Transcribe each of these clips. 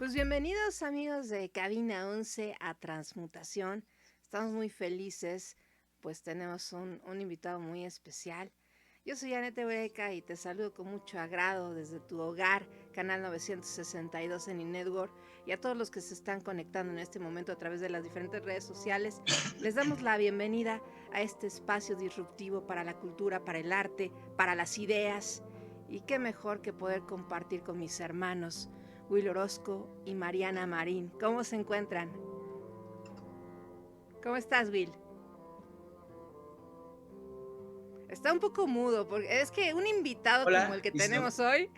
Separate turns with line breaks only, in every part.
Pues bienvenidos amigos de Cabina 11 a Transmutación. Estamos muy felices, pues tenemos un invitado muy especial. Yo soy Anette Eureka y te saludo con mucho agrado desde tu hogar, canal 962 en iNetwork, y a todos los que se están conectando en este momento a través de las diferentes redes sociales. Les damos la bienvenida a este espacio disruptivo para la cultura, para el arte, para las ideas. Y qué mejor que poder compartir con mis hermanos Will Orozco y Mariana Marín. ¿Cómo se encuentran? ¿Cómo estás, Will? Está un poco mudo, porque es que un invitado como el
Hola,
que
y
tenemos hoy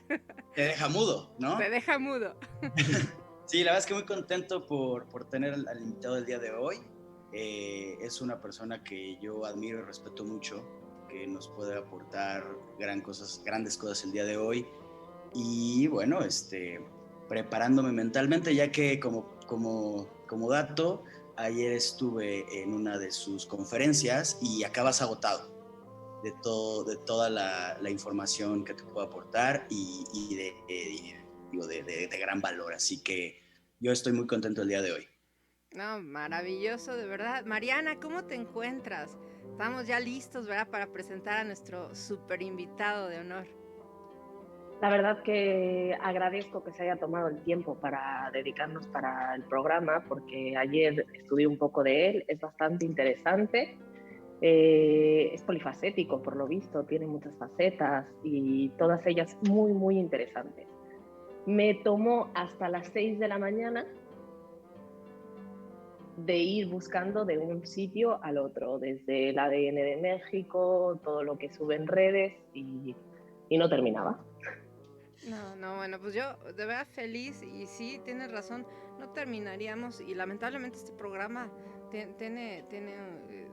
te deja mudo,
te
¿no?
deja mudo.
Sí, la verdad es que muy contento por tener al invitado del día de hoy. Es una persona que yo admiro y respeto mucho, que nos puede aportar grandes cosas el día de hoy. Y bueno, preparándome mentalmente, ya que como dato, ayer estuve en una de sus conferencias y acabas agotado de toda la información que te puedo aportar y de gran valor. Así que yo estoy muy contento el día de hoy.
No, maravilloso, de verdad. Mariana, ¿cómo te encuentras? Estamos ya listos, ¿verdad? Para presentar a nuestro super invitado de honor.
La verdad que agradezco que se haya tomado el tiempo para dedicarnos para el programa, porque ayer estudié un poco de él, es bastante interesante, es polifacético por lo visto, tiene muchas facetas y todas ellas muy, muy interesantes. Me tomó hasta las 6 de la mañana de ir buscando de un sitio al otro, desde el ADN de México, todo lo que sube en redes y no terminaba.
No, bueno, pues yo de verdad feliz y sí, tienes razón, no terminaríamos y lamentablemente este programa tiene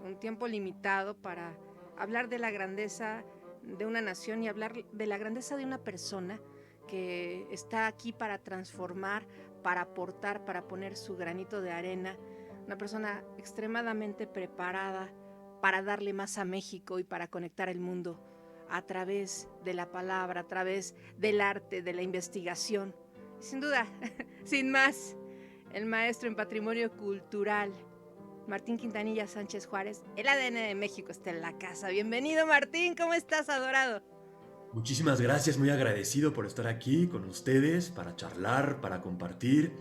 un tiempo limitado para hablar de la grandeza de una nación y hablar de la grandeza de una persona que está aquí para transformar, para aportar, para poner su granito de arena, una persona extremadamente preparada para darle más a México y para conectar el mundo a través de la palabra, a través del arte, de la investigación. Sin duda, sin más, el maestro en patrimonio cultural, Martín Quintanilla Sánchez Juárez, el ADN de México está en la casa. Bienvenido, Martín, ¿cómo estás, adorado?
Muchísimas gracias, muy agradecido por estar aquí con ustedes para charlar, para compartir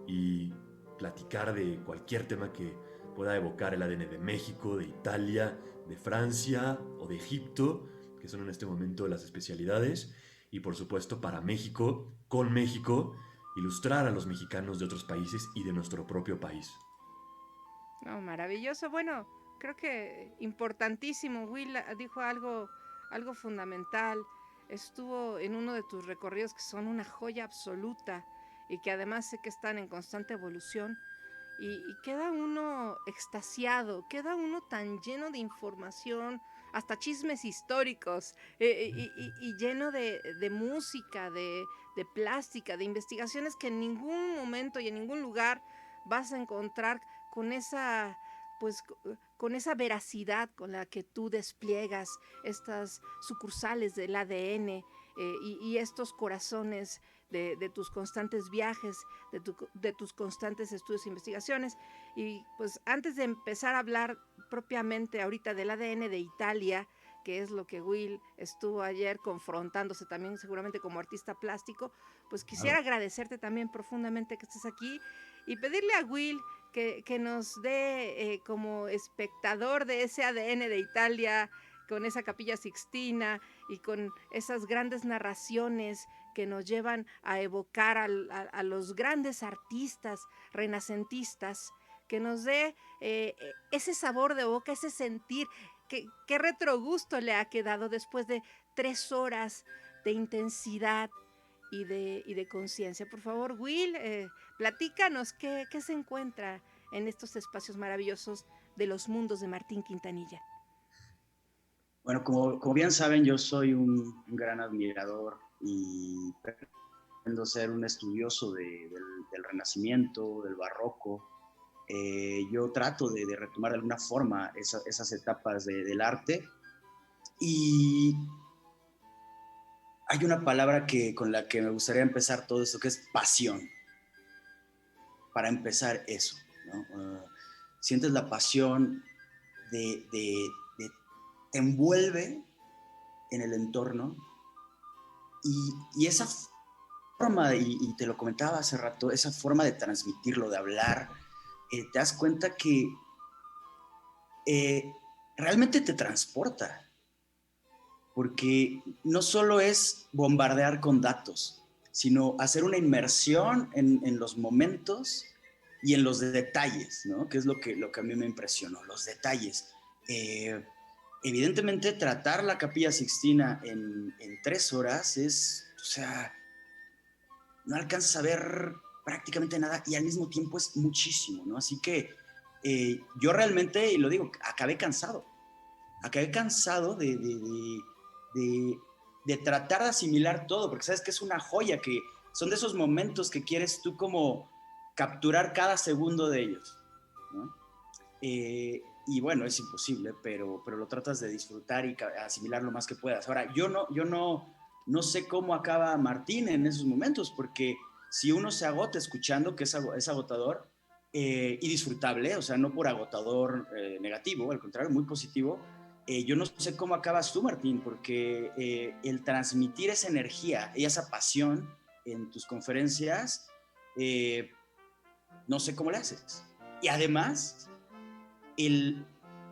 y platicar de cualquier tema que pueda evocar el ADN de México, de Italia, de Francia o de Egipto, que son en este momento las especialidades, y por supuesto para México, con México, ilustrar a los mexicanos de otros países y de nuestro propio país.
No, maravilloso. Bueno, creo que importantísimo. Will dijo algo fundamental. Estuvo en uno de tus recorridos que son una joya absoluta y que además sé que están en constante evolución. Y queda uno extasiado, queda uno tan lleno de información, hasta chismes históricos, y lleno de música, de plástica, de investigaciones que en ningún momento y en ningún lugar vas a encontrar con esa pues con esa veracidad con la que tú despliegas estas sucursales del ADN y estos corazones de tus constantes viajes, de tus constantes estudios e investigaciones. Y pues antes de empezar a hablar propiamente ahorita del ADN de Italia, que es lo que Will estuvo ayer confrontándose también seguramente como artista plástico, pues quisiera
Claro.
agradecerte también profundamente que estés aquí y pedirle a Will que nos dé como espectador de ese ADN de Italia, con esa capilla sixtina y con esas grandes narraciones que nos llevan a evocar a los grandes artistas renacentistas, que nos dé ese sabor de boca, ese sentir, qué retrogusto le ha quedado después de 3 horas de intensidad y de conciencia. Por favor, Will, platícanos qué se encuentra en estos espacios maravillosos de los mundos de Martín Quintanilla.
Bueno, como bien saben, yo soy un gran admirador y pretendo ser un estudioso del Renacimiento, del Barroco. Yo trato de retomar de alguna forma esas etapas del arte y hay una palabra con la que me gustaría empezar todo esto, que es pasión. para empezar eso, ¿no? Sientes la pasión te envuelve en el entorno y esa forma, y te lo comentaba hace rato, esa forma de transmitirlo, de hablar, te das cuenta que realmente te transporta, porque no solo es bombardear con datos, sino hacer una inmersión en los momentos y en los detalles, ¿no? Que es lo que a mí me impresionó, los detalles. Evidentemente, tratar la Capilla Sixtina en 3 horas es, o sea, no alcanzas a ver prácticamente nada y al mismo tiempo es muchísimo, ¿no? Así que yo realmente, y lo digo, acabé cansado de tratar de asimilar todo, porque sabes que es una joya, que son de esos momentos que quieres tú como capturar cada segundo de ellos, ¿no? Y bueno, es imposible, pero lo tratas de disfrutar y asimilar lo más que puedas. Ahora, yo no sé cómo acaba Martín en esos momentos, porque si uno se agota escuchando, que es agotador y disfrutable, o sea, no por agotador negativo, al contrario, muy positivo. Yo no sé cómo acabas tú, Martín, porque el transmitir esa energía y esa pasión en tus conferencias, no sé cómo le haces. Y además, el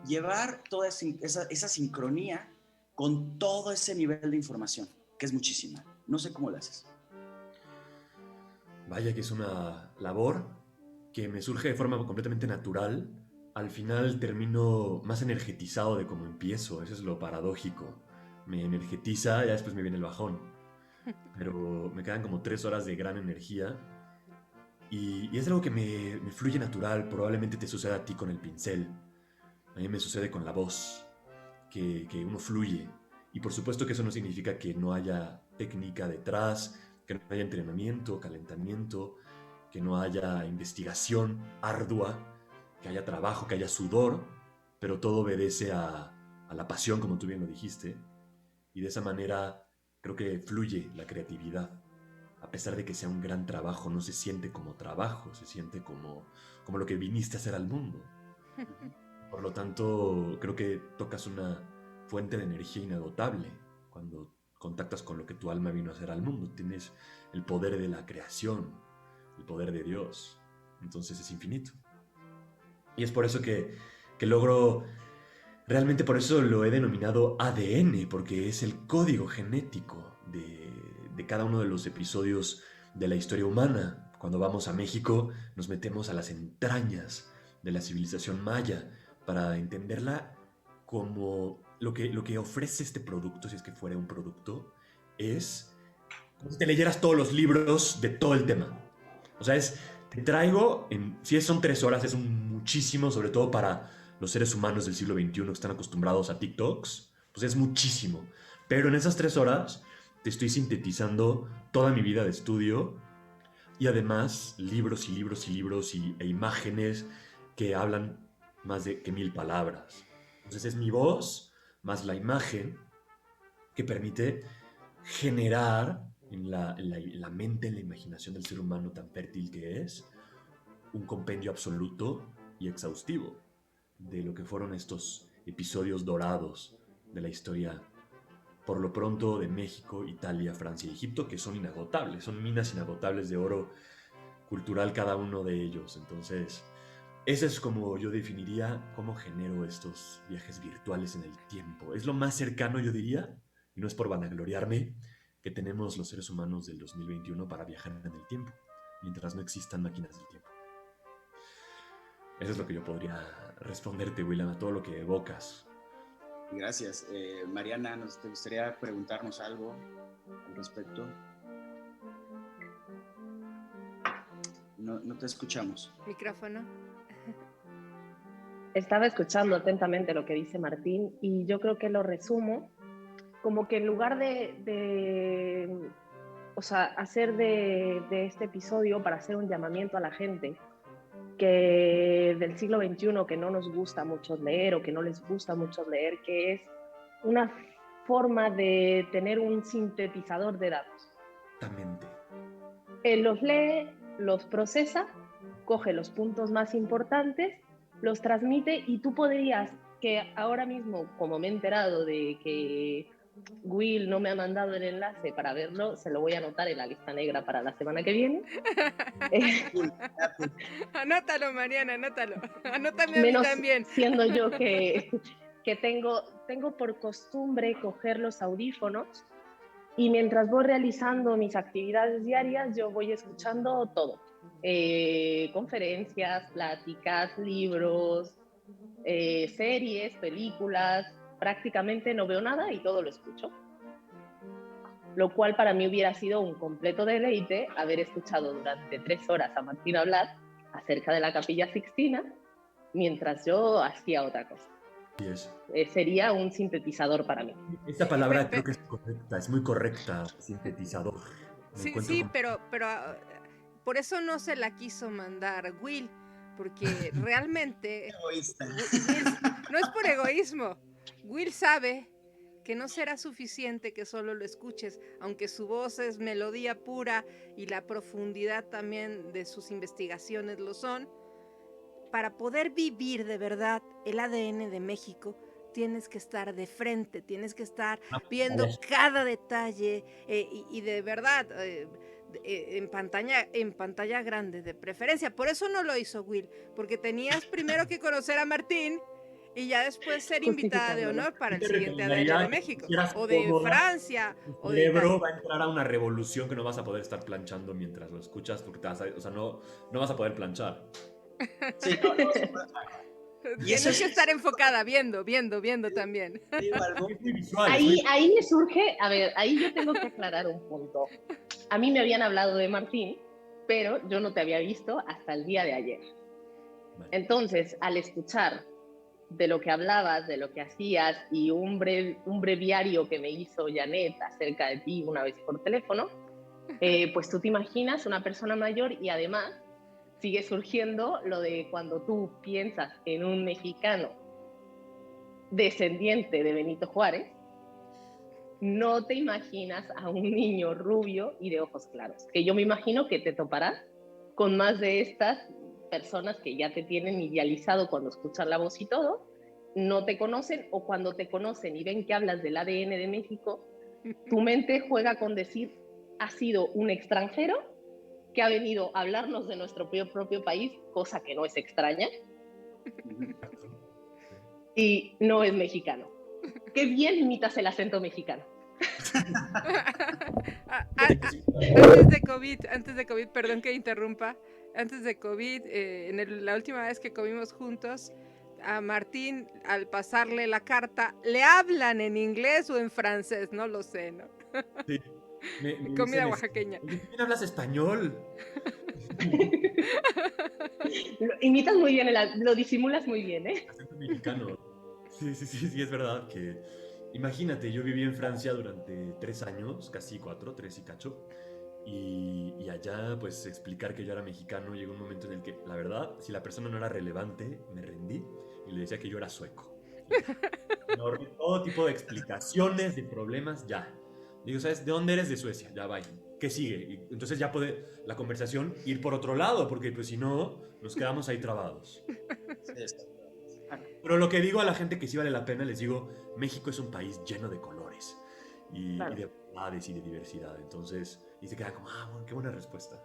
llevar toda esa sincronía con todo ese nivel de información, que es muchísima. No sé cómo lo haces.
Vaya que es una labor que me surge de forma completamente natural. Al final termino más energetizado de cómo empiezo. Eso es lo paradójico. Me energetiza, ya después me viene el bajón. Pero me quedan como 3 horas de gran energía. Y es algo que me fluye natural. Probablemente te suceda a ti con el pincel. A mí me sucede con la voz. Que uno fluye. Y por supuesto que eso no significa que no haya técnica detrás, que no haya entrenamiento, calentamiento, que no haya investigación ardua, que haya trabajo, que haya sudor, pero todo obedece a la pasión, como tú bien lo dijiste, y de esa manera creo que fluye la creatividad. A pesar de que sea un gran trabajo, no se siente como trabajo, se siente como lo que viniste a hacer al mundo. Por lo tanto, creo que tocas una fuente de energía inagotable cuando contactas con lo que tu alma vino a hacer al mundo. Tienes el poder de la creación, el poder de Dios. Entonces es infinito. Y es por eso que logro, realmente por eso lo he denominado ADN, porque es el código genético de cada uno de los episodios de la historia humana. Cuando vamos a México, nos metemos a las entrañas de la civilización maya para entenderla como lo que ofrece este producto, si es que fuera un producto, es como si te leyeras todos los libros de todo el tema. O sea, te traigo, si son 3 horas, es muchísimo, sobre todo para los seres humanos del siglo XXI que están acostumbrados a TikToks, pues es muchísimo. Pero en esas 3 horas te estoy sintetizando toda mi vida de estudio y además libros y libros y libros e imágenes que hablan más de que 1000 palabras. Entonces es mi voz más la imagen que permite generar en la mente, en la imaginación del ser humano tan fértil que es, un compendio absoluto y exhaustivo de lo que fueron estos episodios dorados de la historia, por lo pronto de México, Italia, Francia y Egipto, que son inagotables, son minas inagotables de oro cultural cada uno de ellos. Entonces, ese es como yo definiría cómo genero estos viajes virtuales en el tiempo. Es lo más cercano, yo diría, y no es por vanagloriarme, que tenemos los seres humanos del 2021 para viajar en el tiempo, mientras no existan máquinas del tiempo. Eso es lo que yo podría responderte, William, a todo lo que evocas.
Gracias. Mariana, ¿te gustaría preguntarnos algo al respecto? No te escuchamos.
Micrófono.
Estaba escuchando atentamente lo que dice Martín y yo creo que lo resumo como que en lugar o sea, hacer de este episodio para hacer un llamamiento a la gente que del siglo XXI que no nos gusta mucho leer o que no les gusta mucho leer, que es una forma de tener un sintetizador de datos.
Exactamente.
Él los lee, los procesa coge los puntos más importantes, los transmite y tú podrías, que ahora mismo, como me he enterado de que Will no me ha mandado el enlace para verlo, se lo voy a anotar en la lista negra para la semana que viene.
Anótalo, Mariana, anótalo. Anótame a mí
Menos
también.
siendo yo que tengo por costumbre coger los audífonos y mientras voy realizando mis actividades diarias, yo voy escuchando todo. Conferencias, pláticas, libros, series, películas. Prácticamente no veo nada y todo lo escucho. Lo cual para mí hubiera sido un completo deleite haber escuchado durante 3 horas a Martín hablar acerca de la Capilla Sixtina mientras yo hacía otra cosa.
Yes.
Sería un sintetizador para mí.
Esta palabra creo que es correcta, es muy correcta, sintetizador.
Sí, pero por eso no se la quiso mandar Will, porque realmente
Egoísta.
Will, no es por egoísmo. Will sabe que no será suficiente que solo lo escuches, aunque su voz es melodía pura y la profundidad también de sus investigaciones lo son. Para poder vivir de verdad el ADN de México, tienes que estar de frente, tienes que estar viendo cada detalle y de verdad en pantalla grande de preferencia. Por eso no lo hizo Will, porque tenías primero que conocer a Martín y ya después ser invitada de honor para el siguiente ADN de México, o de Francia,
tu
o de Italia.
cerebro va a entrar a una revolución que no vas a poder estar planchando mientras lo escuchas, porque no vas a poder planchar.
Sí,
Tienes que estar enfocada, viendo también.
Ahí me surge, a ver, ahí yo tengo que aclarar un punto. A mí me habían hablado de Martín, pero yo no te había visto hasta el día de ayer. Entonces, al escuchar de lo que hablabas, de lo que hacías y un breviario que me hizo Janet acerca de ti una vez por teléfono, pues tú te imaginas una persona mayor y además sigue surgiendo lo de cuando tú piensas en un mexicano descendiente de Benito Juárez, no te imaginas a un niño rubio y de ojos claros, que yo me imagino que te toparás con más de estas personas que ya te tienen idealizado cuando escuchan la voz y todo, no te conocen, o cuando te conocen y ven que hablas del ADN de México, tu mente juega con decir, ha sido un extranjero que ha venido a hablarnos de nuestro propio país, cosa que no es extraña, y no es mexicano. Qué bien imitas el acento mexicano.
Antes de COVID, perdón que interrumpa, antes de COVID, la última vez que comimos juntos, a Martín, al pasarle la carta, le hablan en inglés o en francés, no lo sé, ¿no?
Sí.
Comida oaxaqueña.
¿Quién hablas español?
Imitas muy bien, lo disimulas muy bien, ¿eh?
Acento mexicano. Sí, es verdad que... Imagínate, yo viví en Francia durante 3 años, casi 4, 3 y cacho. Y allá, pues, explicar que yo era mexicano, llegó un momento en el que, la verdad, si la persona no era relevante, me rendí y le decía que yo era sueco. Me ahorré todo tipo de explicaciones, de problemas, ya. Digo, ¿sabes? ¿De dónde eres? De Suecia, ya vaya. ¿Qué sigue? Y entonces ya puede la conversación ir por otro lado, porque pues si no, nos quedamos ahí trabados. Pero lo que digo a la gente que sí vale la pena, les digo, México es un país lleno de colores y de variedades y de diversidad. Entonces, y se queda como, bueno, qué buena respuesta.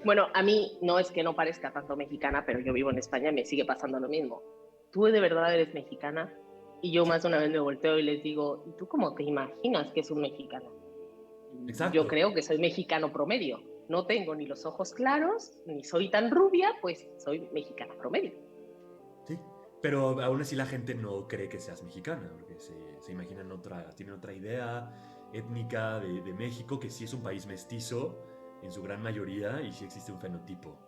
Bueno, a mí no es que no parezca tanto mexicana, pero yo vivo en España y me sigue pasando lo mismo. ¿Tú de verdad eres mexicana? Y yo más de una vez me volteo y les digo, ¿y tú cómo te imaginas que es un mexicano?
Exacto.
Yo creo que soy mexicano promedio. No tengo ni los ojos claros, ni soy tan rubia, pues soy mexicana promedio.
Sí, pero aún así la gente no cree que seas mexicana, porque se imaginan tienen otra idea étnica de México, que sí es un país mestizo en su gran mayoría y sí existe un fenotipo,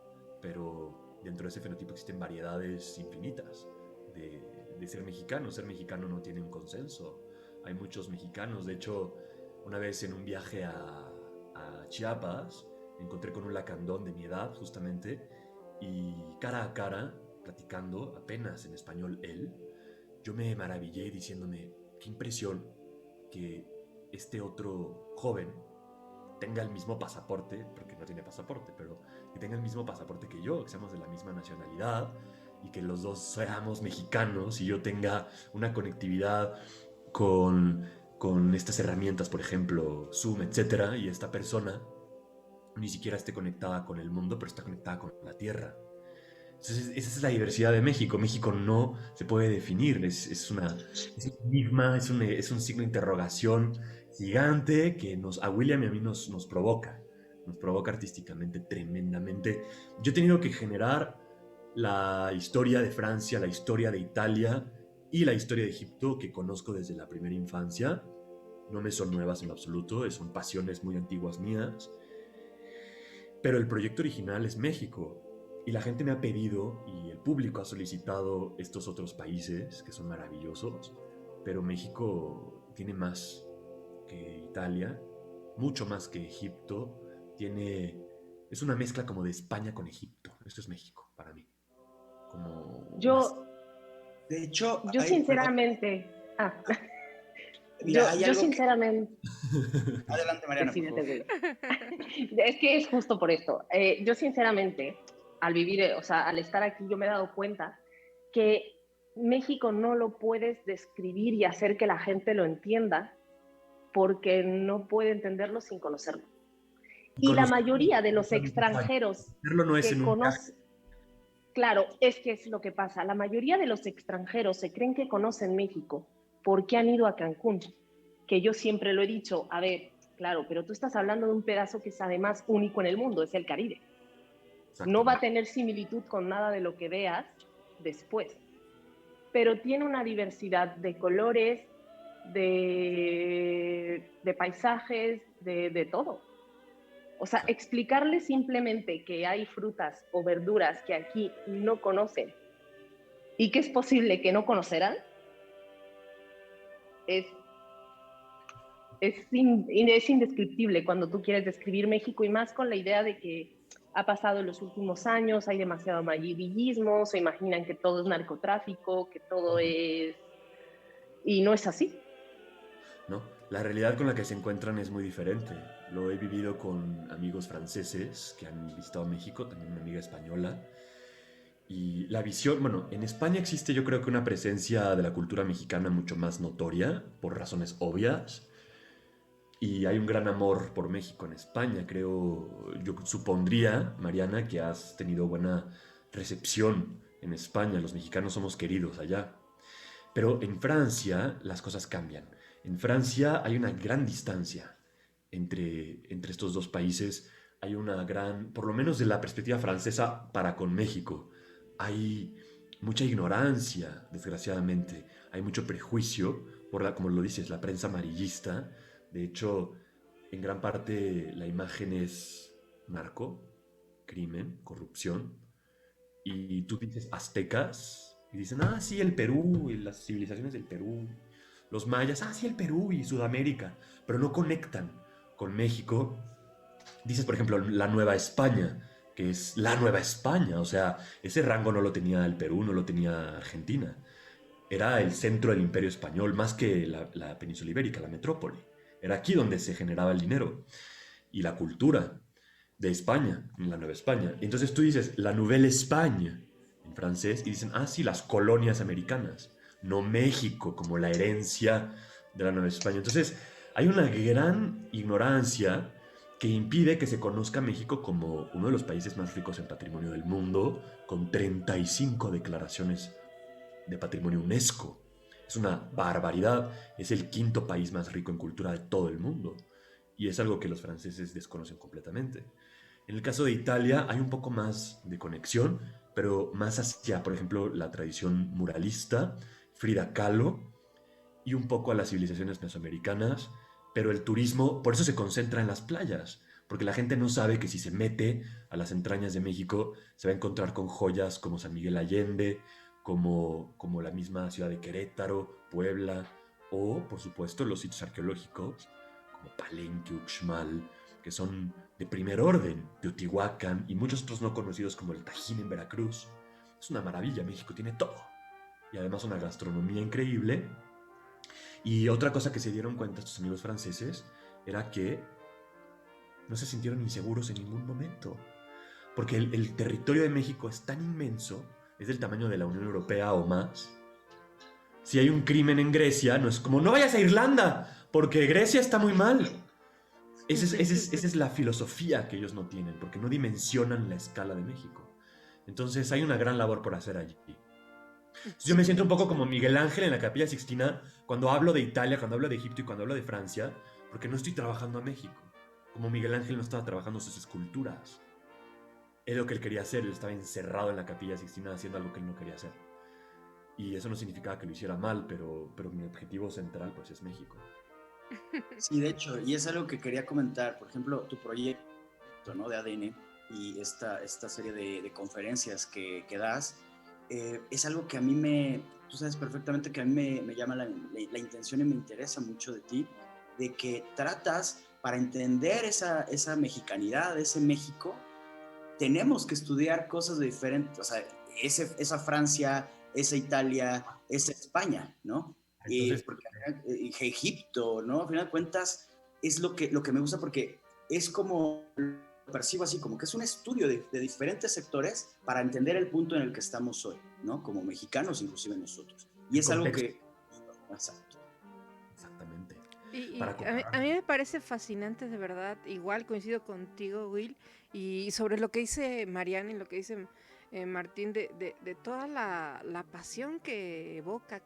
pero dentro de ese fenotipo existen variedades infinitas de ser mexicano. Ser mexicano no tiene un consenso. Hay muchos mexicanos. De hecho, una vez en un viaje a Chiapas, me encontré con un lacandón de mi edad, justamente, y cara a cara, platicando apenas en español él, yo me maravillé diciéndome, qué impresión que este otro joven tenga el mismo pasaporte, porque no tiene pasaporte, pero que tenga el mismo pasaporte que yo, que seamos de la misma nacionalidad y que los dos seamos mexicanos y yo tenga una conectividad con estas herramientas, por ejemplo, Zoom, etcétera, y esta persona ni siquiera esté conectada con el mundo, pero está conectada con la Tierra. Entonces, esa es la diversidad de México. México no se puede definir, es un enigma, es un signo de interrogación gigante que a William y a mí nos provoca artísticamente tremendamente. Yo he tenido que generar la historia de Francia, la historia de Italia y la historia de Egipto que conozco desde la primera infancia. No me son nuevas en lo absoluto, son pasiones muy antiguas mías. Pero el proyecto original es México. Y la gente me ha pedido y el público ha solicitado estos otros países que son maravillosos. Pero México tiene más que Italia, mucho más que Egipto. Es una mezcla como de España con Egipto. Esto es México para mí. Como más.
Yo,
De hecho,
yo
perdón,
sinceramente,
mira, hay
yo
algo que...
sinceramente,
Adelante, Mariana, por
decídete,
favor.
güey. Es que es justo por esto. Yo sinceramente, al vivir, o sea, al estar aquí, yo me he dado cuenta que México no lo puedes describir y hacer que la gente lo entienda porque no puede entenderlo sin conocerlo. Y la mayoría de los extranjeros
Conocerlo no es
que
en un viaje.
conocen, claro, es que es lo que pasa. La mayoría de los extranjeros se creen que conocen México porque han ido a Cancún, que yo siempre lo he dicho, a ver, claro, pero tú estás hablando de un pedazo que es además único en el mundo, es el Caribe. No va a tener similitud con nada de lo que veas después, pero tiene una diversidad de colores, de paisajes, de todo. O sea, explicarle simplemente que hay frutas o verduras que aquí no conocen y que es posible que no conocerán, es, es indescriptible cuando tú quieres describir México y más con la idea de que ha pasado en los últimos años, hay demasiado amarillismo, se imaginan que todo es narcotráfico, que todo es... Y no es así.
¿No? La realidad con la que se encuentran es muy diferente. Lo he vivido con amigos franceses que han visitado México, también una amiga española. Y la visión, bueno, en España existe yo creo que una presencia de la cultura mexicana mucho más notoria, por razones obvias. Y hay un gran amor por México en España, creo. Yo supondría, Mariana, que has tenido buena recepción en España. Los mexicanos somos queridos allá. Pero en Francia las cosas cambian. En Francia hay una gran distancia entre estos dos países. Hay una gran, por lo menos de la perspectiva francesa para con México, hay mucha ignorancia, desgraciadamente. Hay mucho prejuicio por como lo dices, la prensa amarillista. De hecho, en gran parte la imagen es narco, crimen, corrupción. Y tú dices aztecas y dicen, ah, sí, el Perú, y las civilizaciones del Perú. Los mayas, ah, sí, el Perú y Sudamérica. Pero no conectan con México. Dices, por ejemplo, la Nueva España, que es la Nueva España. O sea, ese rango no lo tenía el Perú, no lo tenía Argentina. Era el centro del imperio español, más que la península ibérica, la metrópoli. Era aquí donde se generaba el dinero y la cultura de España, en la Nueva España. Y entonces tú dices, la Nouvelle Espagne, en francés, y dicen, ah, sí, las colonias americanas, no México como la herencia de la Nueva España. Entonces, hay una gran ignorancia que impide que se conozca México como uno de los países más ricos en patrimonio del mundo, con 35 declaraciones de patrimonio UNESCO. Es una barbaridad. Es el quinto país más rico en cultura de todo el mundo. Y es algo que los franceses desconocen completamente. En el caso de Italia hay un poco más de conexión, pero más hacia, por ejemplo, la tradición muralista, Frida Kahlo, y un poco a las civilizaciones mesoamericanas, pero el turismo, por eso se concentra en las playas, porque la gente no sabe que si se mete a las entrañas de México se va a encontrar con joyas como San Miguel Allende, como la misma ciudad de Querétaro, Puebla, o por supuesto los sitios arqueológicos como Palenque, Uxmal, que son de primer orden, Teotihuacán y muchos otros no conocidos como el Tajín en Veracruz. Es una maravilla, México tiene todo. Y además una gastronomía increíble. Y otra cosa que se dieron cuenta estos amigos franceses era que no se sintieron inseguros en ningún momento. Porque el territorio de México es tan inmenso, es del tamaño de la Unión Europea o más. Si hay un crimen en Grecia, no es como, no vayas a Irlanda, porque Grecia está muy mal. Esa es la filosofía que ellos no tienen, porque no dimensionan la escala de México. Entonces hay una gran labor por hacer allí. Yo me siento un poco como Miguel Ángel en la Capilla Sixtina cuando hablo de Italia, cuando hablo de Egipto y cuando hablo de Francia, porque no estoy trabajando a México. Como Miguel Ángel no estaba trabajando sus esculturas. Es lo que él quería hacer, él estaba encerrado en la Capilla Sixtina haciendo algo que él no quería hacer. Y eso no significaba que lo hiciera mal, pero mi objetivo central pues es México.
Sí, de hecho, y es algo que quería comentar, por ejemplo, tu proyecto, ¿no?, de ADN y esta serie de conferencias que das, es algo que a mí tú sabes perfectamente que a mí me llama la intención y me interesa mucho de ti, de que tratas, para entender esa mexicanidad, ese México, tenemos que estudiar cosas diferentes, o sea, esa Francia, esa Italia, esa España, ¿no?
Entonces,
Porque Egipto, ¿no? A final de cuentas, es lo que me gusta porque es como, lo percibo así, como que es un estudio de diferentes sectores para entender el punto en el que estamos hoy, ¿no? Como mexicanos, inclusive nosotros. Y es algo que... Exacto.
Exactamente.
Y
Para
a mí me parece fascinante, de verdad. Igual coincido contigo, Will. Y sobre lo que dice Mariana y lo que dice Martín, de toda la pasión que evoca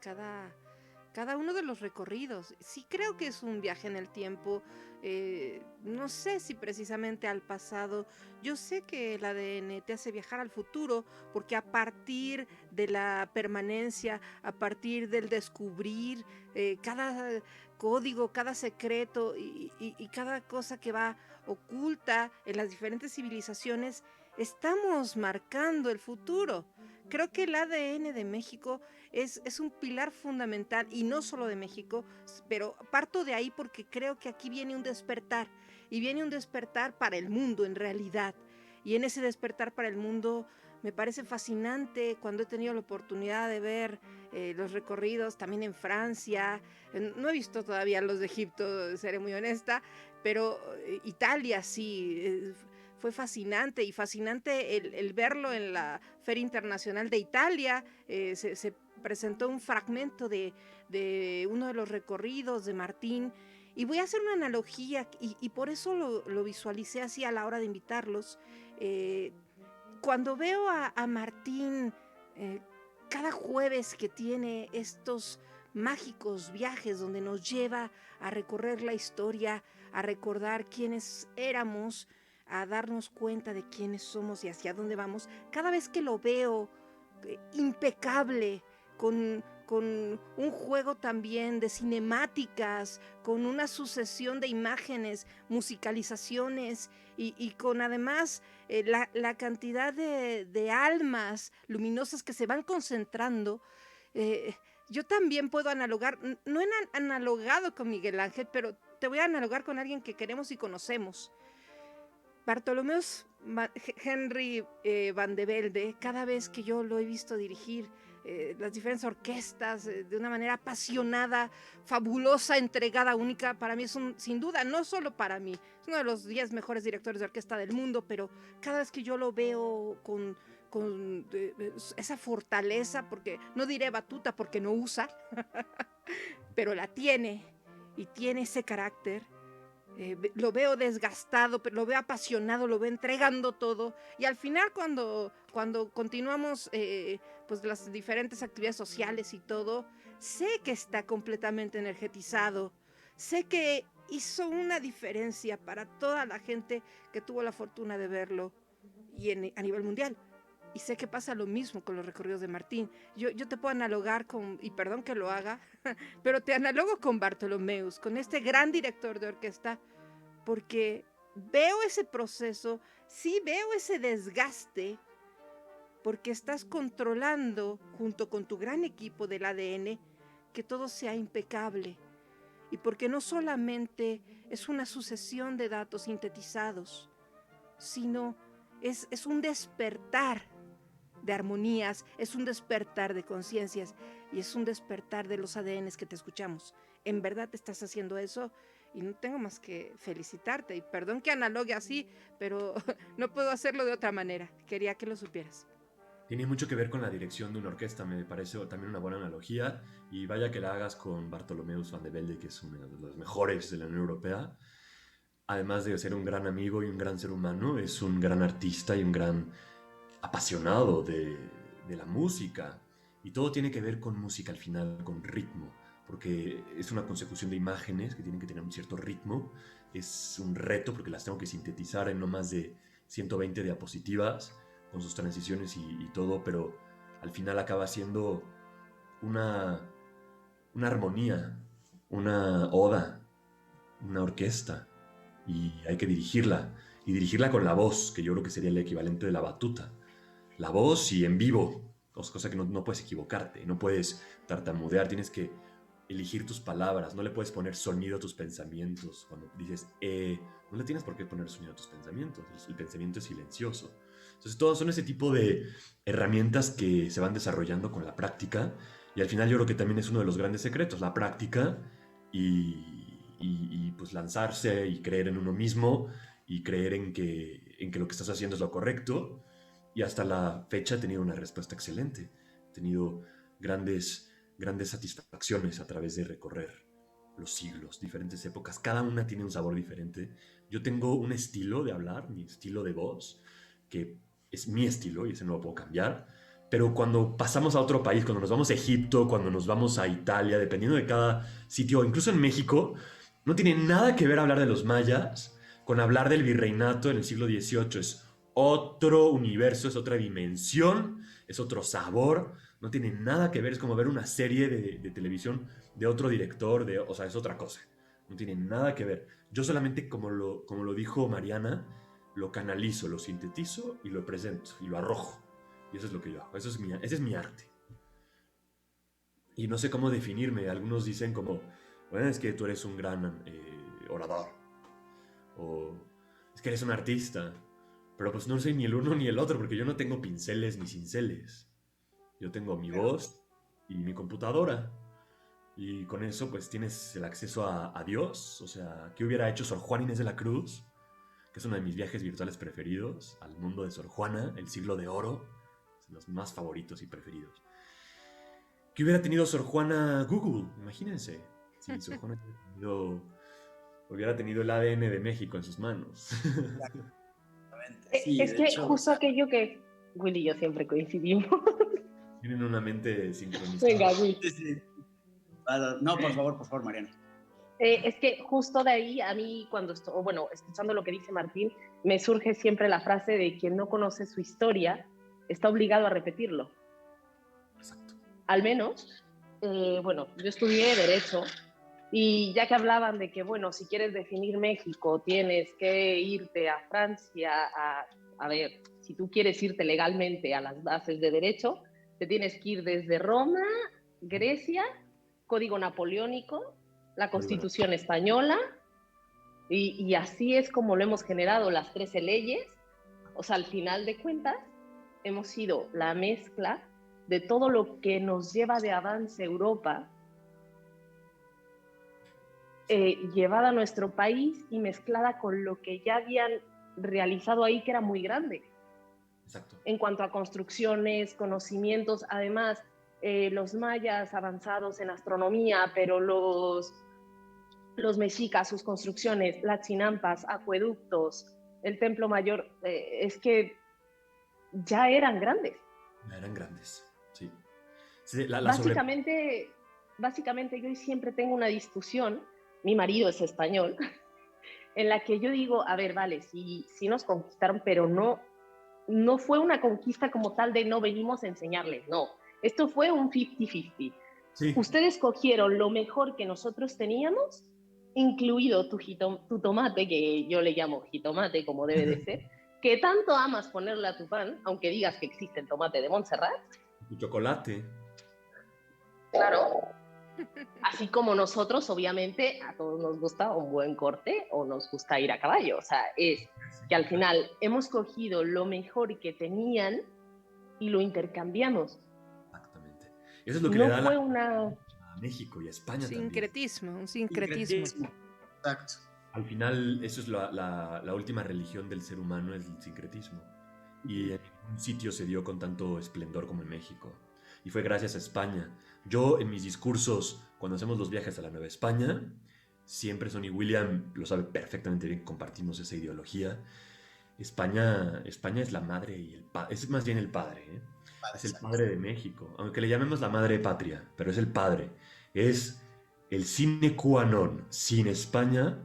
cada uno de los recorridos. Sí creo que es un viaje en el tiempo, no sé si precisamente al pasado. Yo sé que el ADN te hace viajar al futuro, porque a partir de la permanencia, a partir del descubrir cada código, cada secreto y cada cosa que va oculta en las diferentes civilizaciones, estamos marcando el futuro. Creo que el ADN de México es un pilar fundamental, y no solo de México, pero parto de ahí porque creo que aquí viene un despertar, y viene un despertar para el mundo en realidad. Y en ese despertar para el mundo me parece fascinante cuando he tenido la oportunidad de ver los recorridos también en Francia. No he visto todavía los de Egipto, seré muy honesta, pero Italia sí. Fue fascinante, y fascinante el verlo en la Feria Internacional de Italia. Se presentó un fragmento de uno de los recorridos de Martín, y voy a hacer una analogía, y por eso lo visualicé así a la hora de invitarlos. Cuando veo a Martín cada jueves que tiene estos mágicos viajes donde nos lleva a recorrer la historia, a recordar quiénes éramos, a darnos cuenta de quiénes somos y hacia dónde vamos, cada vez que lo veo impecable, con un juego también de cinemáticas, con una sucesión de imágenes, musicalizaciones, y con además la cantidad de almas luminosas que se van concentrando. Yo también puedo analogar, no he analogado con Miguel Ángel, pero te voy a analogar con alguien que queremos y conocemos. Bartolomeus Henry Van de Velde, cada vez que yo lo he visto dirigir las diferentes orquestas de una manera apasionada, fabulosa, entregada, única, para mí es sin duda, no solo para mí, es uno de los 10 mejores directores de orquesta del mundo, pero cada vez que yo lo veo con esa fortaleza, porque no diré batuta porque no usa, pero la tiene, y tiene ese carácter. Lo veo desgastado, pero lo veo apasionado, lo veo entregando todo, y al final cuando continuamos pues las diferentes actividades sociales y todo, sé que está completamente energetizado, sé que hizo una diferencia para toda la gente que tuvo la fortuna de verlo, y a nivel mundial. Y sé que pasa lo mismo con los recorridos de Martín. Yo te puedo analogar con, y perdón que lo haga, pero te analogo con Bartolomeus, con este gran director de orquesta, porque veo ese proceso, sí veo ese desgaste, porque estás controlando junto con tu gran equipo del ADN que todo sea impecable, y porque no solamente es una sucesión de datos sintetizados, sino es un despertar de armonías, es un despertar de conciencias, y es un despertar de los ADNs que te escuchamos. ¿En verdad te estás haciendo eso? y no tengo más que felicitarte. Y perdón que analogue así, pero no puedo hacerlo de otra manera. Quería que lo supieras.
Tiene mucho que ver con la dirección de una orquesta, me parece también una buena analogía. Y vaya que la hagas con Bartolomeus van de Velde, que es uno de los mejores de la Unión Europea. Además de ser un gran amigo y un gran ser humano, es un gran artista y un gran apasionado de la música. Y todo tiene que ver con música al final, con ritmo, porque es una consecución de imágenes que tienen que tener un cierto ritmo. Es un reto porque las tengo que sintetizar en no más de 120 diapositivas con sus transiciones y todo, pero al final acaba siendo una, una armonía, una oda, una orquesta, y hay que dirigirla, y dirigirla con la voz, que yo creo que sería el equivalente de la batuta. La voz y en vivo, cosa que no puedes equivocarte, no puedes tartamudear, tienes que elegir tus palabras, no le puedes poner sonido a tus pensamientos. Cuando dices no le tienes por qué poner sonido a tus pensamientos, el pensamiento es silencioso. Entonces, todos son ese tipo de herramientas que se van desarrollando con la práctica, y al final yo creo que también es uno de los grandes secretos, la práctica y pues lanzarse y creer en uno mismo y creer en que lo que estás haciendo es lo correcto. Y hasta la fecha he tenido una respuesta excelente. He tenido grandes satisfacciones a través de recorrer los siglos, diferentes épocas. Cada una tiene un sabor diferente. Yo tengo un estilo de hablar, mi estilo de voz, que es mi estilo y ese no lo puedo cambiar. Pero cuando pasamos a otro país, cuando nos vamos a Egipto, cuando nos vamos a Italia, dependiendo de cada sitio, incluso en México, no tiene nada que ver hablar de los mayas con hablar del virreinato en el siglo XVIII. Es otro universo, es otra dimensión, es otro sabor. No tiene nada que ver, es como ver una serie de televisión de otro director, o sea, es otra cosa. No tiene nada que ver. Yo solamente, como lo dijo Mariana, lo canalizo, lo sintetizo y lo presento y lo arrojo. Y eso es lo que yo hago, ese es mi arte. Y no sé cómo definirme. Algunos dicen como, bueno, es que tú eres un gran orador. O es que eres un artista. Pero pues no soy ni el uno ni el otro, porque yo no tengo pinceles ni cinceles. Yo tengo mi voz y mi computadora. Y con eso pues tienes el acceso a Dios. O sea, ¿qué hubiera hecho Sor Juana Inés de la Cruz? Que es uno de mis viajes virtuales preferidos, al mundo de Sor Juana, el siglo de oro, los más favoritos y preferidos. ¿Qué hubiera tenido Sor Juana Google? Imagínense, si Sor Juana hubiera tenido el ADN de México en sus manos.
Sí, es que hecho, justo aquello que Willy y yo siempre coincidimos.
Tienen una mente sincronizada.
Venga, Will.
No, por favor, Mariana.
Es que justo de ahí a mí escuchando lo que dice Martín, me surge siempre la frase de quien no conoce su historia está obligado a repetirlo.
Exacto.
Al menos, yo estudié Derecho y ya que hablaban de que, si quieres definir México tienes que irte a Francia a ver, si tú quieres irte legalmente a las bases de Derecho, te tienes que ir desde Roma, Grecia, Código Napoleónico, la Constitución Española, y así es como lo hemos generado las 13 leyes. O sea, al final de cuentas, hemos sido la mezcla de todo lo que nos lleva de avance Europa, llevada a nuestro país y mezclada con lo que ya habían realizado ahí, que era muy grande.
Exacto.
En cuanto a construcciones, conocimientos, además, los mayas avanzados en astronomía, pero los mexicas, sus construcciones, las chinampas, acueductos, el Templo Mayor, es que ya eran grandes.
Ya eran grandes, sí.
Básicamente yo siempre tengo una discusión, mi marido es español, en la que yo digo, a ver, vale, sí nos conquistaron, pero no fue una conquista como tal de no venimos a enseñarles, no. Esto fue un 50-50. Sí. Ustedes cogieron lo mejor que nosotros teníamos, incluido tu tomate, que yo le llamo jitomate, como debe de ser, que tanto amas ponerle a tu pan, aunque digas que existe el tomate de Montserrat.
Tu chocolate.
Claro. Así como nosotros, obviamente, a todos nos gusta un buen corte o nos gusta ir a caballo. O sea, es que al final hemos cogido lo mejor que tenían y lo intercambiamos.
Exactamente. Eso es lo que
no
le da
fue
a México y a España
sincretismo,
también.
Un sincretismo.
Exacto.
Al final, eso es la última religión del ser humano, es el sincretismo. Y en ningún sitio se dio con tanto esplendor como en México. Y fue gracias a España. Yo en mis discursos, cuando hacemos los viajes a la Nueva España, siempre Sonny William lo sabe perfectamente bien, compartimos esa ideología. España es la madre y el padre, es más bien el padre, ¿eh? Es el
Exacto.
padre de México, aunque le llamemos la madre patria, pero es el padre. Es el sine qua non. Sin España,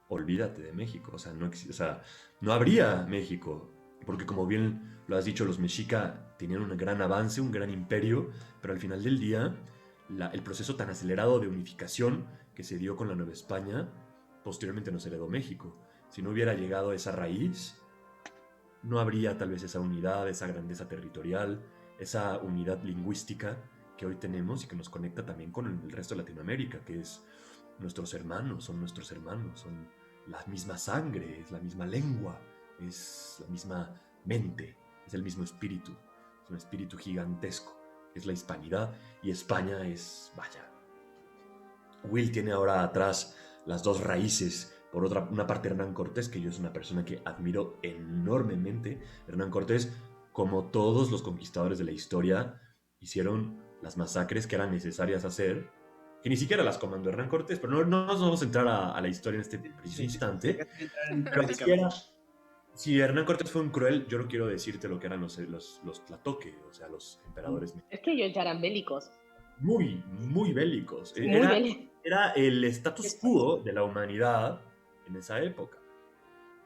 olvídate de México. O sea, o sea, no habría México. Porque como bien lo has dicho, los mexica tenían un gran avance, un gran imperio, pero al final del día, el proceso tan acelerado de unificación que se dio con la Nueva España, posteriormente nos heredó México. Si no hubiera llegado a esa raíz, no habría tal vez esa unidad, esa grandeza territorial, esa unidad lingüística que hoy tenemos y que nos conecta también con el resto de Latinoamérica, que es nuestros hermanos, son la misma sangre, es la misma lengua, es la misma mente, es el mismo espíritu, es un espíritu gigantesco, es la hispanidad y España es, vaya, Will tiene ahora atrás las dos raíces. Por una parte, Hernán Cortés, que yo es una persona que admiro enormemente. Hernán Cortés, como todos los conquistadores de la historia, hicieron las masacres que eran necesarias hacer, que ni siquiera las comandó Hernán Cortés, pero no nos vamos a entrar a la historia en este preciso
Sí, sí, sí,
instante.
acá sin entrar en
Pero
prédicamente.
si Hernán Cortés fue un cruel, yo no quiero decirte lo que eran los tlatoque, o sea, los emperadores
Es que ellos ya eran bélicos,
muy, muy bélicos.
muy bélicos.
Era el status quo de la humanidad en esa época.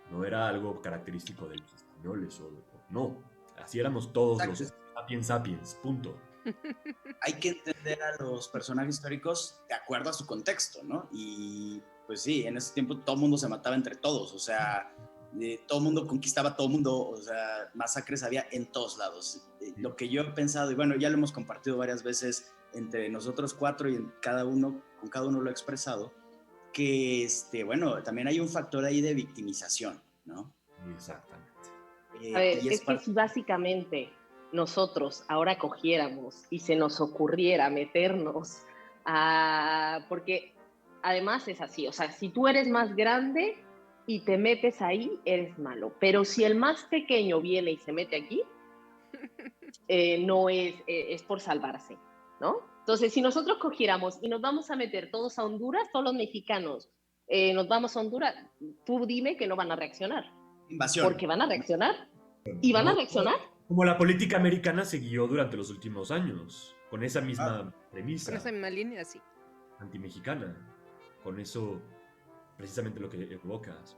No era algo característico de los españoles no. Así éramos todos los
Exacto.
sapiens sapiens, punto.
Hay que entender a los personajes históricos de acuerdo a su contexto, ¿no? Y pues sí, en ese tiempo todo el mundo se mataba entre todos, o sea, todo el mundo conquistaba a todo el mundo, o sea, masacres había en todos lados. Lo que yo he pensado, y bueno, ya lo hemos compartido varias veces entre nosotros cuatro y con cada uno lo he expresado, que, bueno, también hay un factor ahí de victimización, ¿no?
Exactamente.
A ver,
Y es
es que
parte...
si básicamente nosotros ahora cogiéramos y se nos ocurriera meternos a... Porque además es así, o sea, si tú eres más grande y te metes ahí, eres malo. Pero si el más pequeño viene y se mete aquí, no es por salvarse, ¿no? Entonces, si nosotros cogiéramos y nos vamos a meter todos a Honduras, todos los mexicanos, nos vamos a Honduras, tú dime que no van a reaccionar.
Invasión.
Porque van a reaccionar. ¿Y van a reaccionar?
Como la política americana se guió durante los últimos años, con esa misma
Con
premisa
esa misma línea, sí.
antimexicana, con eso precisamente lo que evocas.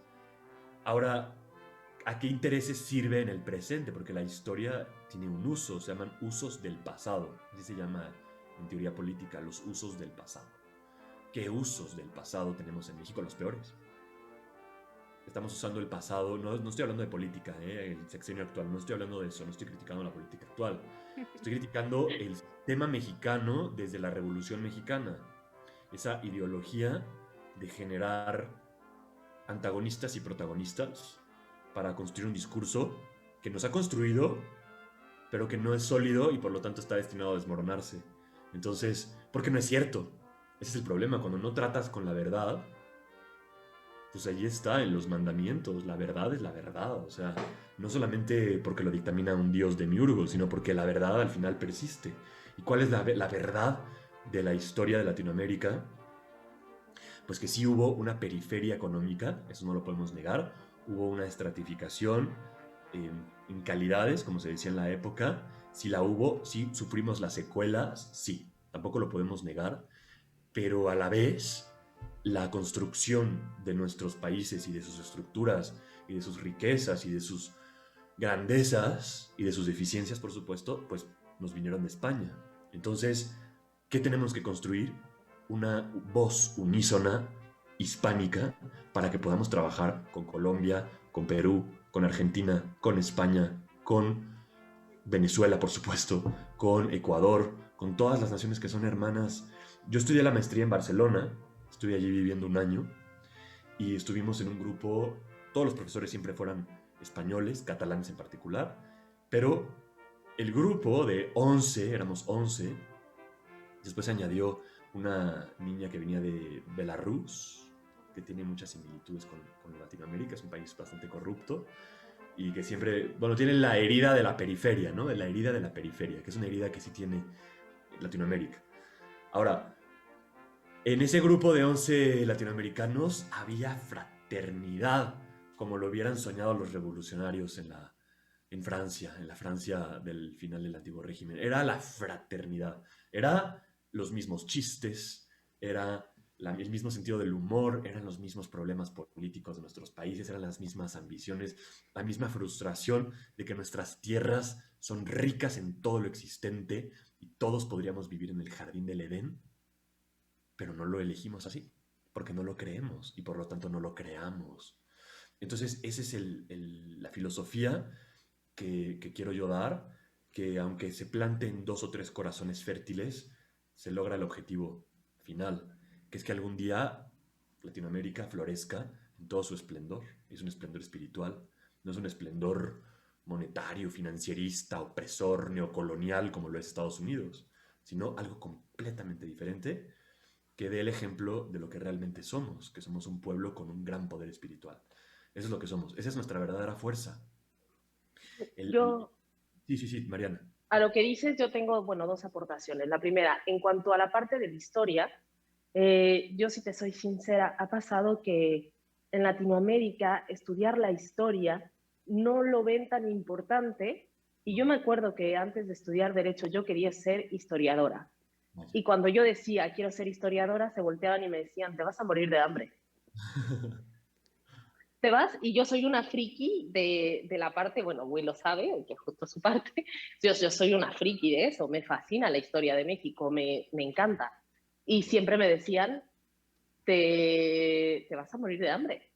Ahora, ¿a qué intereses sirve en el presente? Porque la historia tiene un uso, se llaman usos del pasado, así se llama en teoría política, los usos del pasado. ¿Qué usos del pasado tenemos en México? Los peores. Estamos usando el pasado, no estoy hablando de política, el sexenio actual, no estoy hablando de eso, no estoy criticando la política actual, estoy criticando el sistema mexicano desde la Revolución Mexicana, esa ideología de generar antagonistas y protagonistas para construir un discurso que nos ha construido, pero que no es sólido y por lo tanto está destinado a desmoronarse. Entonces, porque no es cierto. Ese es el problema, cuando no tratas con la verdad, pues ahí está, en los mandamientos, la verdad es la verdad, o sea, no solamente porque lo dictamina un dios de Miurgo, sino porque la verdad al final persiste. ¿Y cuál es la verdad de la historia de Latinoamérica? Pues que sí hubo una periferia económica, eso no lo podemos negar, hubo una estratificación en calidades, como se decía en la época, sí la hubo, sí sufrimos las secuelas, sí, tampoco lo podemos negar, pero a la vez la construcción de nuestros países y de sus estructuras y de sus riquezas y de sus grandezas y de sus deficiencias, por supuesto, pues nos vinieron de España. Entonces, ¿qué tenemos que construir? Una voz unísona hispánica para que podamos trabajar con Colombia, con Perú, con Argentina, con España, con Venezuela, por supuesto, con Ecuador, con todas las naciones que son hermanas. Yo estudié la maestría en Barcelona, estuve allí viviendo un año y estuvimos en un grupo, todos los profesores siempre fueran españoles, catalanes en particular, pero el grupo de 11, éramos 11, después se añadió una niña que venía de Belarus, que tiene muchas similitudes con Latinoamérica. Es un país bastante corrupto y que siempre, bueno, tiene la herida de la periferia, ¿no? La herida de la periferia, que es una herida que sí tiene Latinoamérica. Ahora, en ese grupo de 11 latinoamericanos había fraternidad, como lo hubieran soñado los revolucionarios en Francia, en la Francia del final del antiguo régimen. Era la fraternidad, era los mismos chistes, era el mismo sentido del humor, eran los mismos problemas políticos de nuestros países, eran las mismas ambiciones, la misma frustración de que nuestras tierras son ricas en todo lo existente y todos podríamos vivir en el jardín del Edén, pero no lo elegimos así, porque no lo creemos y por lo tanto no lo creamos. Entonces, esa es la filosofía que quiero yo dar, que aunque se planten 2 o 3 corazones fértiles, se logra el objetivo final, que es que algún día Latinoamérica florezca en todo su esplendor. Es un esplendor espiritual, no es un esplendor monetario, financierista, opresor, neocolonial como lo es Estados Unidos, sino algo completamente diferente que dé el ejemplo de lo que realmente somos, que somos un pueblo con un gran poder espiritual. Eso es lo que somos, esa es nuestra verdadera fuerza.
Yo,
Sí, Mariana.
a lo que dices, yo tengo, bueno, dos aportaciones. La primera, en cuanto a la parte de la historia, yo si te soy sincera, ha pasado que en Latinoamérica estudiar la historia no lo ven tan importante. Y yo me acuerdo que antes de estudiar Derecho yo quería ser historiadora. Y cuando yo decía, quiero ser historiadora, se volteaban y me decían, te vas a morir de hambre. Te vas, y yo soy una friki de la parte, bueno, Will lo sabe, que es justo su parte, yo soy una friki de eso, me fascina la historia de México, me encanta. Y siempre me decían, te vas a morir de hambre.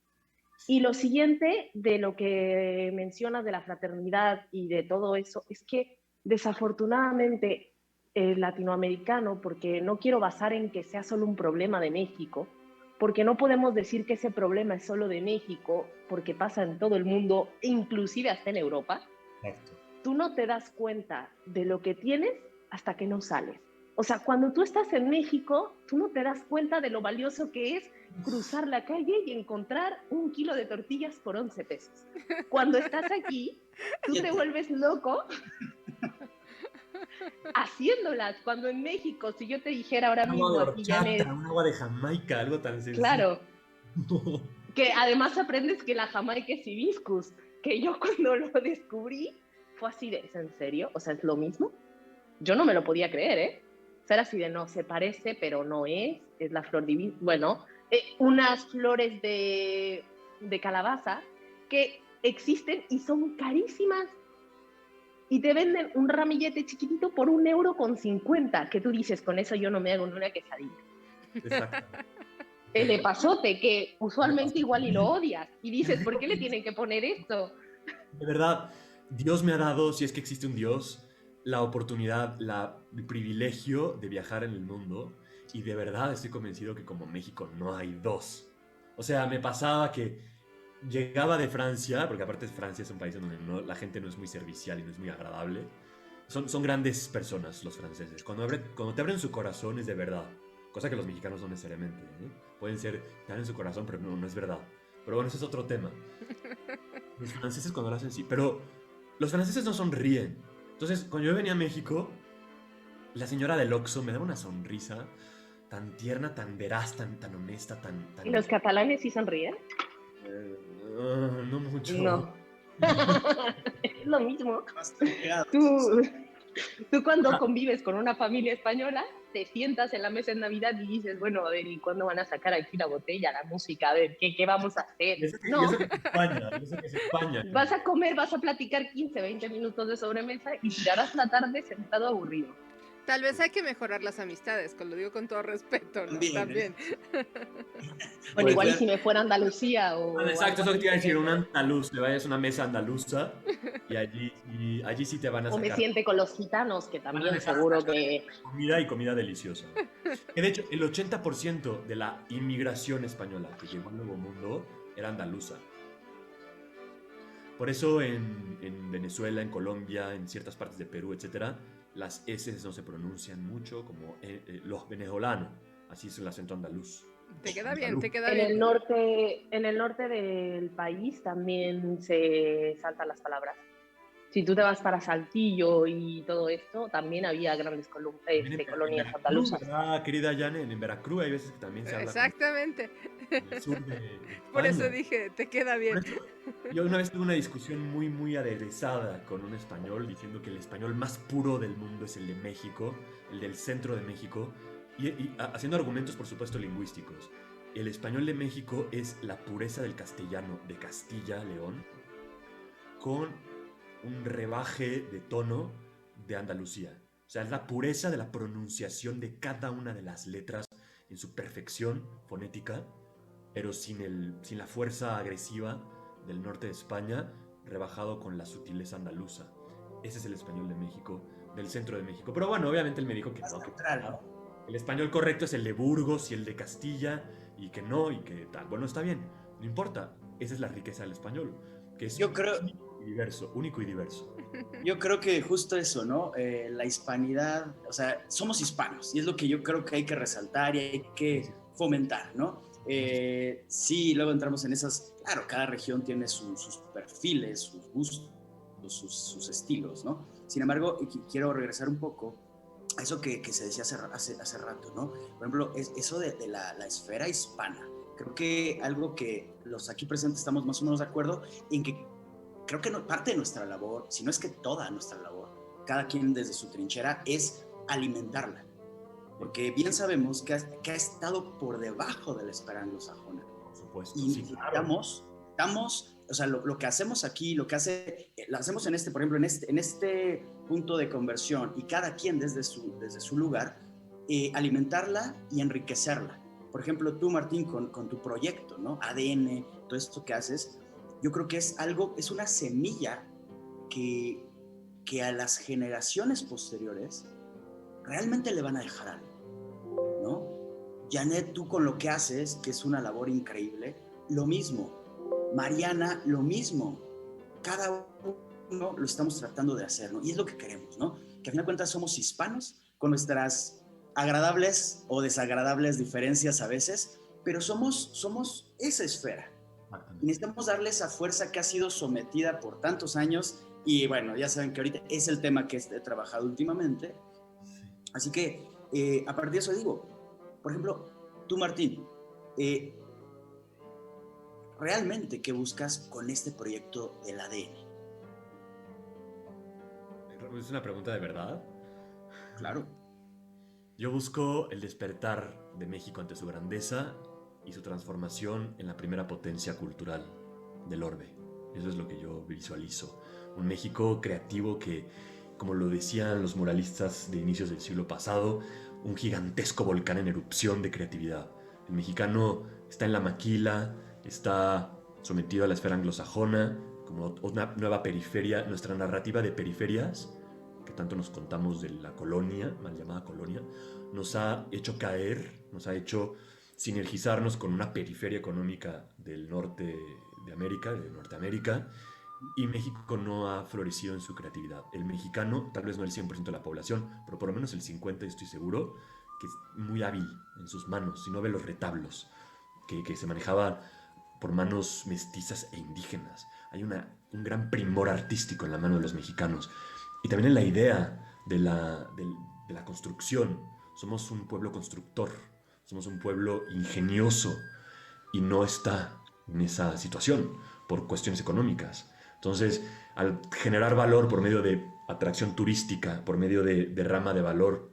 Y lo siguiente de lo que mencionas de la fraternidad y de todo eso, es que desafortunadamente el latinoamericano, porque no quiero basar en que sea solo un problema de México, porque no podemos decir que ese problema es solo de México, porque pasa en todo el mundo, inclusive hasta en Europa.
Exacto.
Tú no te das cuenta de lo que tienes hasta que no sales. O sea, cuando tú estás en México, tú no te das cuenta de lo valioso que es cruzar la calle y encontrar 1 kilo de tortillas por 11 pesos. Cuando estás aquí, tú te vuelves loco haciéndolas. Cuando en México, si yo te dijera ahora
Un
mismo
agua de
aquí ya
horchata, un agua de Jamaica, algo tan sencillo.
Claro, que además aprendes que la Jamaica es hibiscus, que yo cuando lo descubrí fue así de, ¿es en serio? O sea, ¿es lo mismo? Yo no me lo podía creer, ¿eh? O sea, era así de, no, se parece, pero no es la flor de hibiscus. Bueno, unas flores de calabaza que existen y son carísimas. Y te venden un ramillete chiquitito por 1,50 €, que tú dices, con eso yo no me hago una quesadilla.
Exacto.
El epazote, que usualmente igual y lo odias, y dices, ¿por qué le tienen que poner esto?
De verdad, Dios me ha dado, si es que existe un Dios, la oportunidad, el privilegio de viajar en el mundo, y de verdad estoy convencido que como México no hay dos. O sea, me pasaba que llegaba de Francia, porque aparte Francia es un país en donde la gente no es muy servicial y no es muy agradable. Son grandes personas los franceses. Cuando te abren su corazón es de verdad. Cosa que los mexicanos no necesariamente. Pueden ser, te abren su corazón, pero no es verdad. Pero bueno, ese es otro tema. Los franceses cuando lo hacen sí, pero los franceses no sonríen. Entonces, cuando yo venía a México, la señora del Oxxo me daba una sonrisa tan tierna, tan veraz, tan honesta, tan...
¿Y los catalanes sí sonríen?
No mucho.
No. Es lo mismo.
Tú,
Tú cuando convives con una familia española, te sientas en la mesa en Navidad y dices, bueno, a ver, ¿y cuándo van a sacar aquí la botella, la música? A ver, ¿qué vamos a hacer? No.
Eso que es España.
Vas a comer, vas a platicar 15, 20 minutos de sobremesa y tirarás la tarde sentado aburrido.
Tal vez hay que mejorar las amistades, lo digo con todo respeto, ¿no? También.
Bueno, igual y si me fuera a Andalucía o...
Exacto, eso que te iba a decir, un andaluz, te vayas a una mesa andaluza y allí sí te van a sacar.
O me siente con los gitanos, que también seguro que...
Comida deliciosa. Que de hecho, el 80% de la inmigración española que llegó al Nuevo Mundo era andaluza. Por eso en Venezuela, en Colombia, en ciertas partes de Perú, etcétera, las S no se pronuncian mucho como los venezolanos. Así es el acento andaluz.
Te queda bien,
Salud.
te queda
En
bien.
en el norte del país también se saltan las palabras. Si tú te vas para Saltillo y todo esto, también había grandes
También en
colonias
Veracruz,
andaluzas.
¿verdad, querida Janet? En Veracruz hay veces que también se habla como
Exactamente.
en el sur de
Por eso
España.
dije, te queda
Por
bien.
eso, yo una vez tuve una discusión muy, muy aderezada con un español diciendo que el español más puro del mundo es el de México, el del centro de México, haciendo argumentos, por supuesto, lingüísticos. El español de México es la pureza del castellano de Castilla, León, con un rebaje de tono de Andalucía. O sea, es la pureza de la pronunciación de cada una de las letras en su perfección fonética, pero sin la fuerza agresiva del norte de España, rebajado con la sutileza andaluza. Ese es el español de México, del centro de México. Pero bueno, obviamente él me dijo que
Más
no, que
neutral, ¿no?
el español correcto es el de Burgos y el de Castilla, y que no, y que tal. Bueno, está bien, no importa. Esa es la riqueza del español, que es
Yo creo,
único y diverso, único y diverso.
yo creo que justo eso, ¿no? La hispanidad, o sea, somos hispanos y es lo que yo creo que hay que resaltar y hay
Sí,
que
sí,
fomentar, ¿no?
sí, sí, sí.
Sí, luego entramos en esas, claro, cada región tiene sus perfiles, sus gustos, sus estilos, ¿no? Sin embargo, quiero regresar un poco a eso que se decía hace rato, ¿no? Por ejemplo, eso de la esfera hispana. Creo que algo que los aquí presentes estamos más o menos de acuerdo en que creo que parte de nuestra labor, si no es que toda nuestra labor, cada quien desde su trinchera, es alimentarla. Porque bien sabemos que ha estado por debajo de la esfera anglosajona.
Por supuesto,
Y
sí, claro.
necesitamos, o sea, lo que hacemos aquí, lo hacemos en este, por ejemplo, en este punto de conversión y cada quien desde su lugar, alimentarla y enriquecerla. Por ejemplo, tú, Martín, con tu proyecto, ¿no? ADN, todo esto que haces, yo creo que es una semilla que, que a las generaciones posteriores realmente le van a dejar algo, ¿no? Janet, tú con lo que haces, que es una labor increíble, lo mismo. Mariana, lo mismo. Cada uno lo estamos tratando de hacer, ¿no? Y es lo que queremos, ¿no? Que a fin de cuentas somos hispanos, con nuestras agradables o desagradables diferencias a veces, pero somos esa esfera. Y
Exactamente.
necesitamos darle esa fuerza que ha sido sometida por tantos años. Y bueno, ya saben que ahorita es el tema que he trabajado últimamente.
Sí.
Así que a partir de eso digo, por ejemplo, tú, Martín, eh, realmente qué buscas con este proyecto del ADN.
¿Es una pregunta de verdad?
Claro.
Yo busco el despertar de México ante su grandeza y su transformación en la primera potencia cultural del orbe. Eso es lo que yo visualizo. Un México creativo que, como lo decían los muralistas de inicios del siglo pasado, un gigantesco volcán en erupción de creatividad. El mexicano está en la maquila, está sometido a la esfera anglosajona, como una nueva periferia, nuestra narrativa de periferias, que tanto nos contamos de la colonia, mal llamada colonia, nos ha hecho caer, nos ha hecho sinergizarnos con una periferia económica del norte de América, de Norteamérica, y México no ha florecido en su creatividad. El mexicano, tal vez no el 100% de la población, pero por lo menos el 50%, estoy seguro, que es muy hábil en sus manos, si no ve los retablos, que se manejaban por manos mestizas e indígenas. Hay un gran primor artístico en la mano de los mexicanos. Y también en la idea de la construcción. Somos un pueblo constructor, somos un pueblo ingenioso y no está en esa situación por cuestiones económicas. Entonces, al generar valor por medio de atracción turística, por medio de rama de valor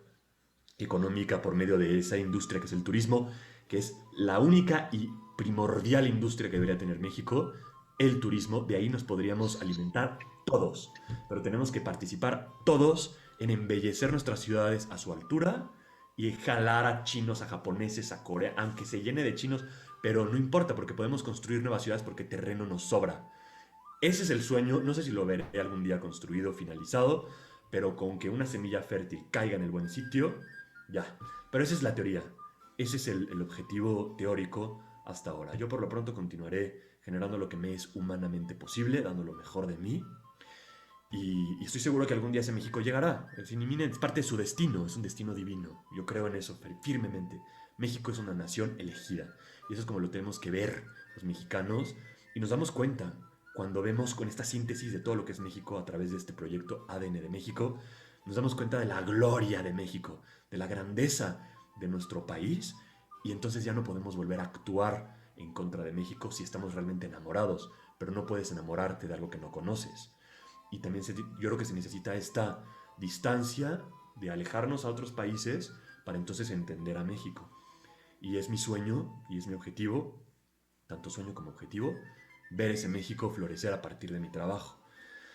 económica, por medio de esa industria que es el turismo, que es la única y primordial industria que debería tener México, el turismo, de ahí nos podríamos alimentar todos, pero tenemos que participar todos en embellecer nuestras ciudades a su altura y jalar a chinos, a japoneses, a Corea, aunque se llene de chinos, pero no importa porque podemos construir nuevas ciudades porque terreno nos sobra. Ese es el sueño, no sé si lo veré algún día construido, finalizado, pero con que una semilla fértil caiga en el buen sitio, ya. Pero esa es la teoría, ese es el objetivo teórico hasta ahora. Yo por lo pronto continuaré generando lo que me es humanamente posible, dando lo mejor de mí, y estoy seguro que algún día ese México llegará. Es inminente, es parte de su destino, es un destino divino. Yo creo en eso firmemente. México es una nación elegida. Y eso es como lo tenemos que ver los mexicanos. Y nos damos cuenta cuando vemos con esta síntesis de todo lo que es México a través de este proyecto ADN de México, nos damos cuenta de la gloria de México, de la grandeza de nuestro país, y entonces ya no podemos volver a actuar en contra de México si estamos realmente enamorados, pero no puedes enamorarte de algo que no conoces. Y también yo creo que se necesita esta distancia de alejarnos a otros países para entonces entender a México. Y es mi sueño y es mi objetivo, tanto sueño como objetivo, ver ese México florecer a partir de mi trabajo.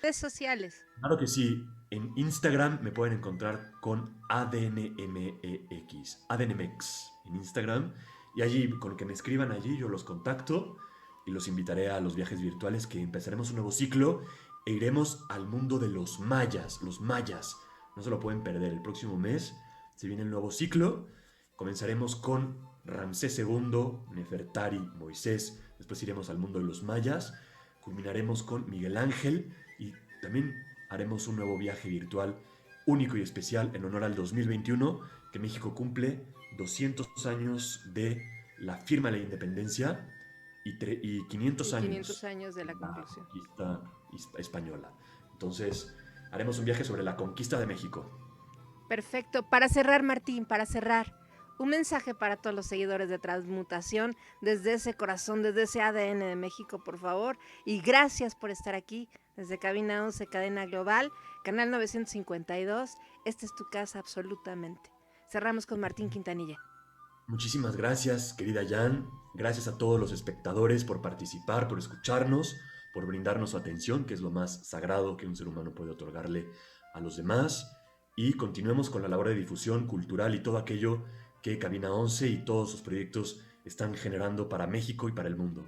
Redes sociales.
Claro que sí, en Instagram me pueden encontrar con ADNMEX, ADNMEX en Instagram, y allí, con lo que me escriban allí, yo los contacto y los invitaré a los viajes virtuales, que empezaremos un nuevo ciclo e iremos al mundo de los mayas, no se lo pueden perder, el próximo mes se viene el nuevo ciclo, comenzaremos con Ramsés II, Nefertari, Moisés, después iremos al mundo de los mayas, culminaremos con Miguel Ángel y también haremos un nuevo viaje virtual único y especial en honor al 2021, que México cumple 200 años de la firma de la independencia y 500 años
500 años de la conclusión.
conquista española. Entonces, haremos un viaje sobre la conquista de México.
Perfecto. Para cerrar, Martín, para cerrar, un mensaje para todos los seguidores de Transmutación, desde ese corazón, desde ese ADN de México, por favor. Y gracias por estar aquí, desde Cabina 11, Cadena Global, Canal 952. Esta es tu casa absolutamente. Cerramos con Martín Quintanilla.
Muchísimas gracias, querida Jan. Gracias a todos los espectadores por participar, por escucharnos, por brindarnos su atención, que es lo más sagrado que un ser humano puede otorgarle a los demás. Y continuemos con la labor de difusión cultural y todo aquello que Cabina 11 y todos sus proyectos están generando para México y para el mundo.